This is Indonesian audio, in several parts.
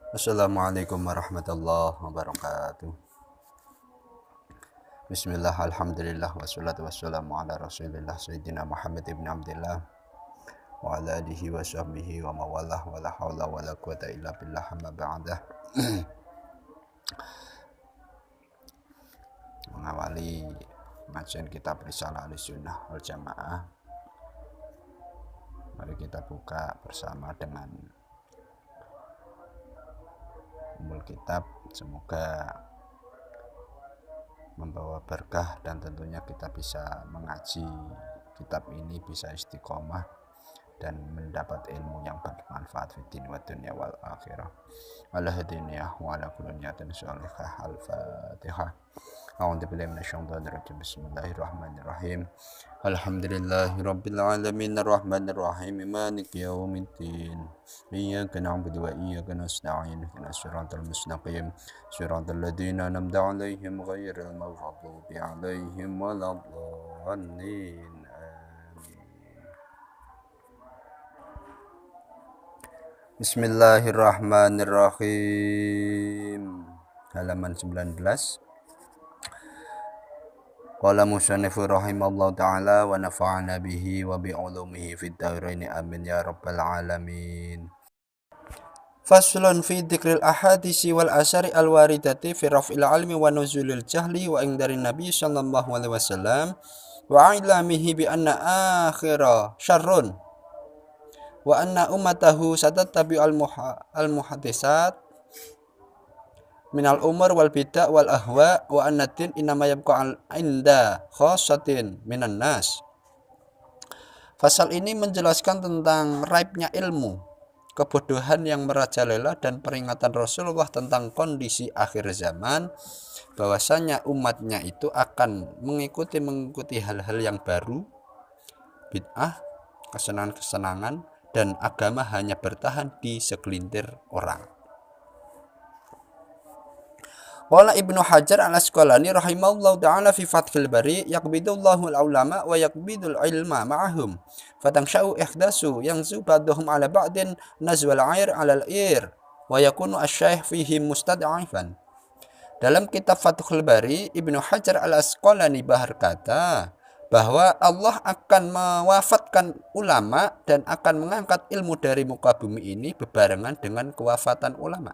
Assalamualaikum warahmatullahi wabarakatuh. Bismillah, alhamdulillah, wassalatu wassalamu ala rasulillah Sayyidina Muhammad ibn Abdillah wa ala alihi wa sahbihi wa mawalah wa la hawla wa la quwata illa billah amma ba'dah. Mengawali pengajian kitab Risalah Ahlussunnah wal Jamaah, mari kita buka bersama dengan Ummul Kitab. Semoga membawa berkah dan tentunya kita bisa mengaji kitab ini, bisa istiqomah dan mendapat ilmu yang bermanfaat fi din wa dunya wal akhirah. Ala hadiniyah wa ala kulli niyatin shalihah. Al-Fatihah. A'udzu billahi minasyaitonir rajim. Bismillahirrahmanirrahim. Alhamdulillahi rabbil alamin arrahmanir rahim maliki yaumiddin. Iyyaka na'budu wa iyyaka nasta'in. Ihdinas siratal mustaqim. Siratal ladzina an'amta 'alaihim ghairil maghdubi 'alaihim waladdallin. Bismillahirrahmanirrahim. Halaman 19. Qala musannifu rahimallahu ta'ala wa nafa'ana bihi wa bi'ulumihi fid dharain amin ya rabbal alamin. Faslun fi dzikril ahadisi wal asari al waridati fi raf'il ilmi wa nuzulil jahli wa indari nabi sallallahu alaihi wasallam wa ilamihi bi anna akhira syarrun wa anna ummatahu satattabi al muhaddisat minal umur wal bid'ah wal ahwa wa anna din inama yabqa inda khassatin minan nas. Pasal ini menjelaskan tentang raibnya ilmu, kebodohan yang merajalela dan peringatan Rasulullah tentang kondisi akhir zaman, bahwasanya umatnya itu akan mengikuti hal-hal yang baru, bid'ah, kesenangan-kesenangan, dan agama hanya bertahan di segelintir orang. Qala Ibnu Hajar al-Asqalani rahimahullahu ta'ala fi Fathil Bari yaqbidullahu al-ulama wa yaqbidul ilma ma'ahum fatansha'u ihdasu yanzu ba'dhum ala ba'din nazwal air 'ala al-ir wa yakunu asy-syaikh fihi mustad'afan. Dalam kitab Fathul Bari, Ibnu Hajar al-Asqalani berkata bahwa Allah akan mewafatkan ulama dan akan mengangkat ilmu dari muka bumi ini bebarengan dengan kewafatan ulama.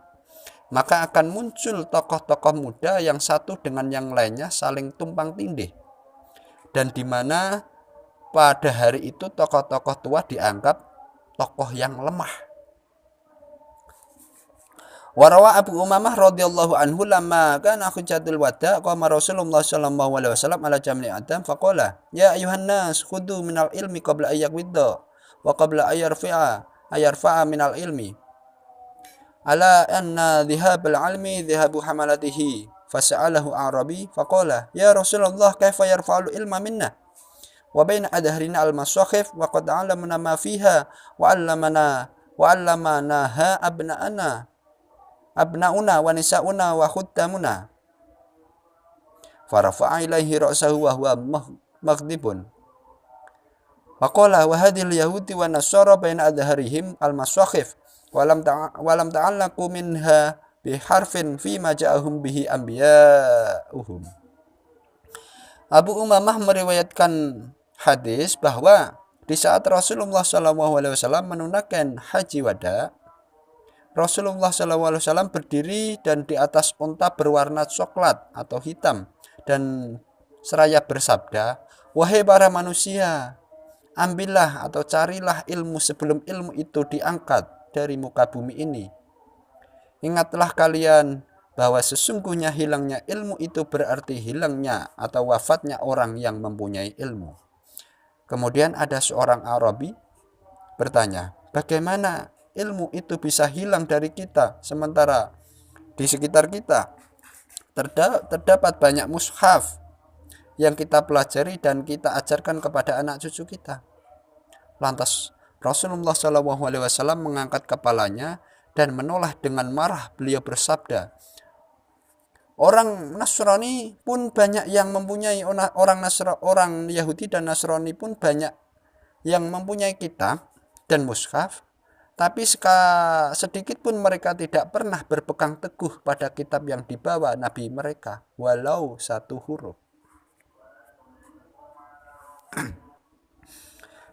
Maka akan muncul tokoh-tokoh muda yang satu dengan yang lainnya saling tumpang tindih, dan di mana pada hari itu tokoh-tokoh tua dianggap tokoh yang lemah. Warawa Abu Umamah radhiyallahu anhu lamma kana hujjatul wada qama Rasulullah sallallahu alaihi wasallam ala jam'i adam faqala ya ayuhan nas khudhu minal ilmi qabla ayyaqwidda wa qabla ayarfa'a minal ilmi ala anna dhihabal ilmi dhihabu hamalatihi fasa'alahu arabi faqala ya Rasulullah kaifa yarfa'ul ilma minna wa baina adhrina al-masakhif wa qad 'allamna ma fiha wa 'allamana ha abnauna wa nisa'una wa khuddamuna farafa'a ilaihi ra'sahu wa huwa maghdibun faqala wa hadhil yahudi wa nasara baina adhrihim al-masakhif walam ta'allaqu minha biharfin fima ja'ahum bihi anbiya'uhum. Abu Umamah meriwayatkan hadis bahwa di saat Rasulullah SAW menunaikan haji wada, Rasulullah SAW berdiri dan di atas unta berwarna coklat atau hitam dan seraya bersabda, wahai para manusia, ambillah atau carilah ilmu sebelum ilmu itu diangkat dari muka bumi ini. Ingatlah kalian bahwa sesungguhnya hilangnya ilmu itu berarti hilangnya atau wafatnya orang yang mempunyai ilmu. Kemudian ada seorang Arabi bertanya, bagaimana ilmu itu bisa hilang dari kita sementara di sekitar kita terdapat banyak mushaf yang kita pelajari dan kita ajarkan kepada anak cucu kita. Lantas Rasulullah SAW mengangkat kepalanya dan menoleh dengan marah. Beliau bersabda, orang Nasrani pun banyak yang mempunyai orang Yahudi dan Nasrani pun banyak yang mempunyai kitab dan mushaf, Tapi sedikit pun mereka tidak pernah berpegang teguh pada kitab yang dibawa Nabi mereka, walau satu huruf.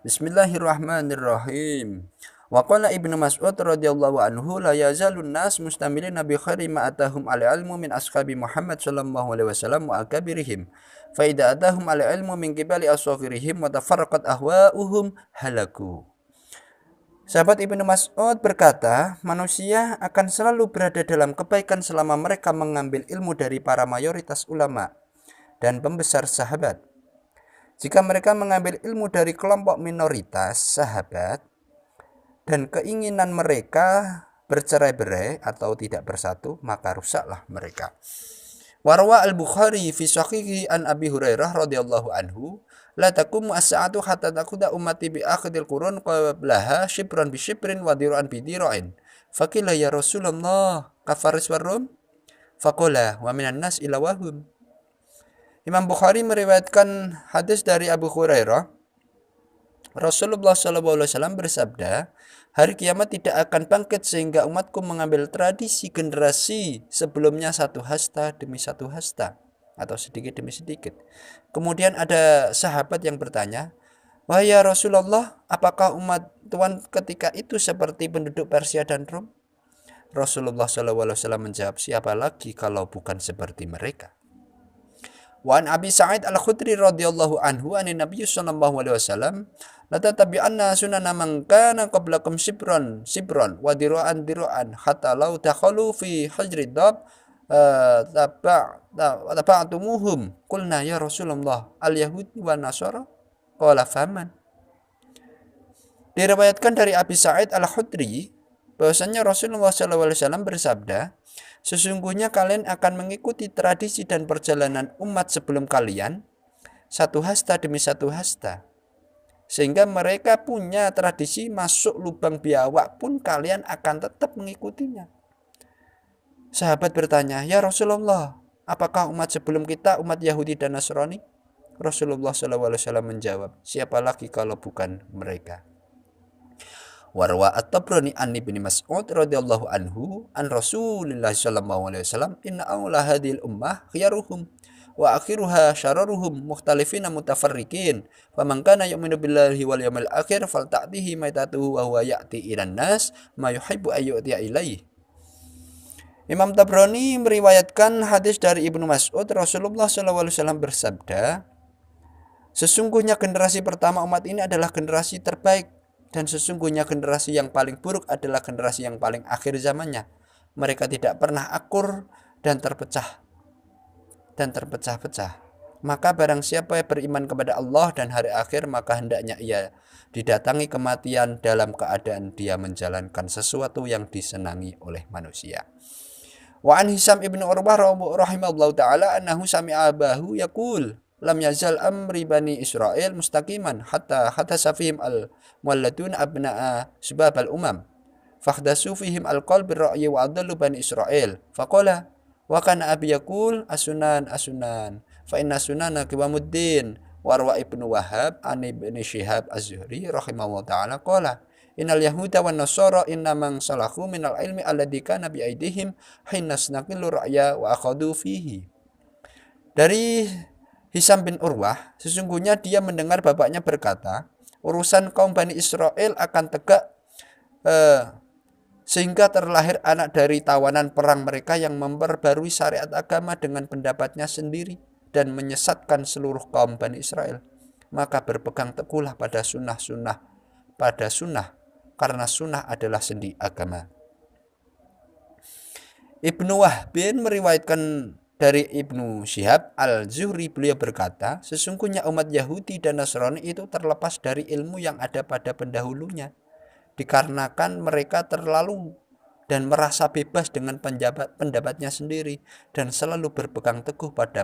Bismillahirrahmanirrahim. Wa qala Ibnu Mas'ud radhiyallahu anhu la yazalun nas mustamilina bi khairi ma atahum al ilmu min ashabi Muhammad sallallahu alaihi wasallam wa akabirihim. Fa idza atahum al ilmu min qibali asghirihim wa tafarraqat ahwa'uhum halaku. Sahabat Ibnu Mas'ud berkata, manusia akan selalu berada dalam kebaikan selama mereka mengambil ilmu dari para mayoritas ulama dan pembesar sahabat. Jika mereka mengambil ilmu dari kelompok minoritas sahabat dan keinginan mereka bercerai-berai atau tidak bersatu, maka rusaklah mereka. Warwa al-Bukhari fi sahihi an Abi Hurairah radhiyallahu anhu, la taqumu as-sa'atu hatta taquda ummati bi akhidil qurun qablaha shibran bi shibrin wa dir'an bi dir'in. Faqila ya Rasulullah kafaris warum? Faqala wa minan nas ila wahum. Imam Bukhari meriwayatkan hadis dari Abu Hurairah. Rasulullah SAW bersabda, hari kiamat tidak akan bangkit sehingga umatku mengambil tradisi generasi sebelumnya satu hasta demi satu hasta atau sedikit demi sedikit. Kemudian ada sahabat yang bertanya, wahai ya Rasulullah, apakah umat Tuhan ketika itu seperti penduduk Persia dan Rom? Rasulullah SAW menjawab, siapa lagi kalau bukan seperti mereka? Wa an Abi Sa'id Al-Khudri radhiyallahu anhu anin Nabi sallallahu alaihi wasallam la tatabi'anna sunana man kana qablakum shibran wa dira'an hatta law dakhalu fi hajri dab taba'tumuhum qulna ya Rasulullah al-yahud wa nasara qala faman. Diriwayatkan dari Abi Sa'id Al-Khudri bahwasanya Rasulullah sallallahu alaihi wasallam bersabda, sesungguhnya kalian akan mengikuti tradisi dan perjalanan umat sebelum kalian, satu hasta demi satu hasta. Sehingga mereka punya tradisi masuk lubang biawak pun kalian akan tetap mengikutinya. Sahabat bertanya, ya Rasulullah, apakah umat sebelum kita umat Yahudi dan Nasrani? Rasulullah SAW menjawab, siapa lagi kalau bukan mereka? Warwa at-Tabrani an Ibnu Mas'ud radhiyallahu anhu an Rasulillah sallallahu alaihi wasallam inna awla hadhil ummah khiyaruhum wa akhiruha syararuhum mukhtalifina mutafarriqin faman kana yu'minu billahi wal yawmil akhir falta'tihi maitatuhu wa huwa ya'ti ilan nas ma yuhibbu ayyu'tiya ilaihi. Imam Tabrani meriwayatkan hadis dari Ibnu Mas'ud, Rasulullah sallallahu alaihi wasallam bersabda, sesungguhnya generasi pertama umat ini adalah generasi terbaik. Dan sesungguhnya generasi yang paling buruk adalah generasi yang paling akhir zamannya. Mereka tidak pernah akur dan terpecah-pecah. Maka barang siapa yang beriman kepada Allah dan hari akhir, maka hendaknya ia didatangi kematian dalam keadaan dia menjalankan sesuatu yang disenangi oleh manusia. Wa an Hisam ibnu Urwah rahimahullahu ta'ala annahu sami'a abahu yaqul lam yazal amri bani Israel mustaqiman hatta safihim al-mualladun abna'a subab al-umam fakhdasu fihim al-qalb bir-ra'yi wa adallu bani Israel faqala wa kana abi yaqul asunan fa inna sunana qiwamuddin warwa ibnu Wahab an ibni Syihab az-Zuhri rahimahullah ta'ala qala innal yahuda wan nasara innamang salahu minal ilmi alladhi kana bi aidihim hina snaqilu ra'ya wa akhadu fihi. Dari Hisam bin Urwah, sesungguhnya dia mendengar bapaknya berkata, urusan kaum Bani Israel akan tegak sehingga terlahir anak dari tawanan perang mereka yang memperbarui syariat agama dengan pendapatnya sendiri dan menyesatkan seluruh kaum Bani Israel. Maka berpegang teguhlah pada sunnah karena sunnah adalah sendi agama. Ibnu Wahbin meriwayatkan dari Ibnu Syihab al-Zuhri, beliau berkata, sesungguhnya umat Yahudi dan Nasrani itu terlepas dari ilmu yang ada pada pendahulunya, dikarenakan mereka terlalu dan merasa bebas dengan pendapatnya sendiri dan selalu berpegang teguh pada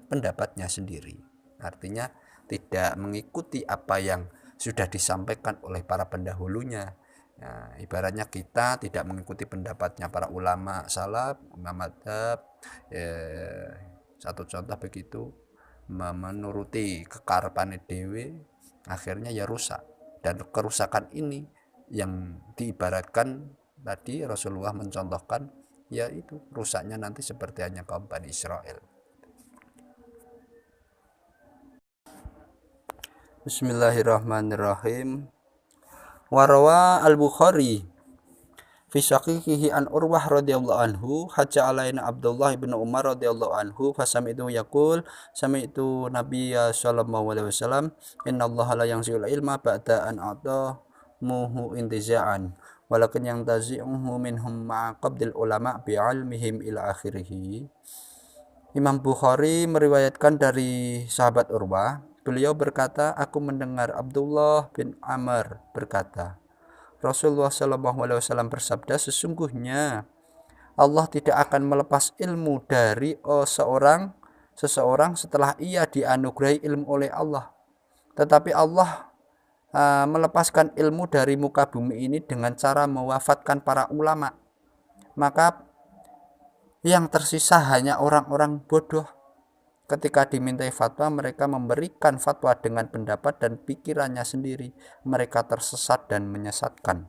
pendapatnya sendiri. Artinya tidak mengikuti apa yang sudah disampaikan oleh para pendahulunya. Nah, ibaratnya kita tidak mengikuti pendapatnya para ulama salaf, imam madzhab, satu contoh begitu, menuruti kekarepan dewe, akhirnya ya rusak. Dan kerusakan ini yang diibaratkan tadi Rasulullah mencontohkan, yaitu rusaknya nanti seperti hanya kaum Bani Israel. Bismillahirrahmanirrahim. Warawa al-Bukhari fi sahihihi an Urwah radhiyallahu anhu haja alaina Abdullah bin Umar radhiyallahu anhu fasami'tu yaqul sami'tu Nabiyya sallallahu alaihi wasallam innallaha la yanzi'ul ilma ba'da an a'tamuhu intiza'an walakin yang tazi'uhu minhum ma'a qabdil ulama bi'ilmihim ila akhirih. Imam Bukhari meriwayatkan dari sahabat Urwah, beliau berkata, aku mendengar Abdullah bin Amr berkata, Rasulullah SAW bersabda, sesungguhnya Allah tidak akan melepas ilmu dari seseorang setelah ia dianugerahi ilmu oleh Allah. Tetapi Allah melepaskan ilmu dari muka bumi ini dengan cara mewafatkan para ulama. Maka yang tersisa hanya orang-orang bodoh. Ketika dimintai fatwa, mereka memberikan fatwa dengan pendapat dan pikirannya sendiri. Mereka tersesat dan menyesatkan.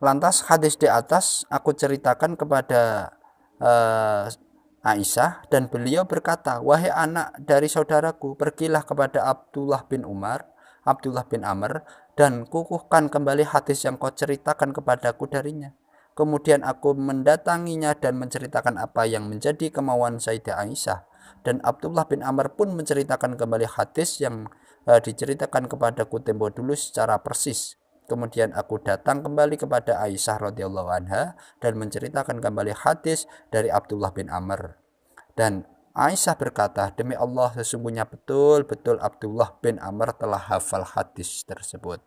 Lantas hadis di atas aku ceritakan kepada Aisyah, dan beliau berkata, wahai anak dari saudaraku, pergilah kepada Abdullah bin Amr, dan kukuhkan kembali hadis yang kau ceritakan kepadaku darinya. Kemudian aku mendatanginya dan menceritakan apa yang menjadi kemauan Sayyidah Aisyah. Dan Abdullah bin Amr pun menceritakan kembali hadis yang diceritakan kepadaku tempo dulu secara persis. Kemudian aku datang kembali kepada Aisyah radhiyallahu anha dan menceritakan kembali hadis dari Abdullah bin Amr. Dan Aisyah berkata, demi Allah sesungguhnya betul-betul Abdullah bin Amr telah hafal hadis tersebut.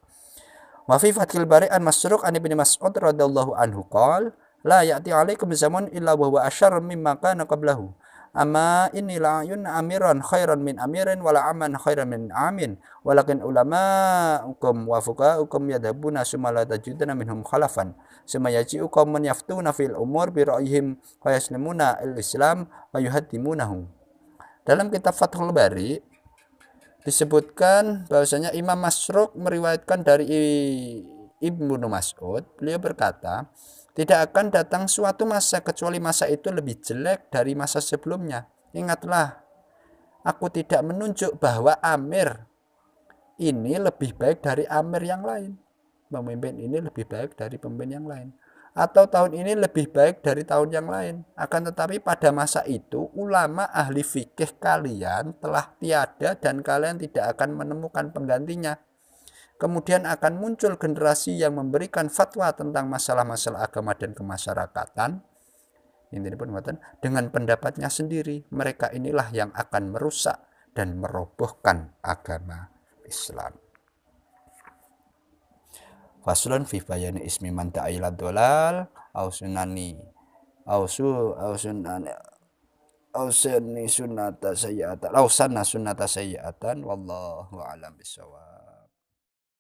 Wa fi Fathil Bari an Masruq an Ibnu Mas'ud radhiyallahu anhu qala la ya'ti 'alaikum zaman illa wa huwa asyarr mimma kana qablahu. Amma inni la amiran khairan min amirin wala aman khairan min amin walakin ulama'ukum wa fuqa'ukum yadhabuna summa la tajiduna minhum khalafan summa yaji'ukum man yaftuna fil umur bi ra'yihim wa yaslimuna al-islam wa yuhaddimunahu. Dalam kitab Fathul Bari disebutkan bahwasanya Imam Masruq meriwayatkan dari Ibnu Mas'ud, beliau berkata, tidak akan datang suatu masa kecuali masa itu lebih jelek dari masa sebelumnya. Ingatlah, aku tidak menunjuk bahwa amir ini lebih baik dari amir yang lain. Pemimpin ini lebih baik dari pemimpin yang lain. Atau tahun ini lebih baik dari tahun yang lain. Akan tetapi pada masa itu ulama ahli fikih kalian telah tiada dan kalian tidak akan menemukan penggantinya. Kemudian akan muncul generasi yang memberikan fatwa tentang masalah-masalah agama dan kemasyarakatan. Ini pun dengan pendapatnya sendiri. Mereka inilah yang akan merusak dan merobohkan agama Islam. Faslun fi bayani ismi man ta'ila dolal au sunani au sunata sayyi'atan wallahu a'lam bishawab.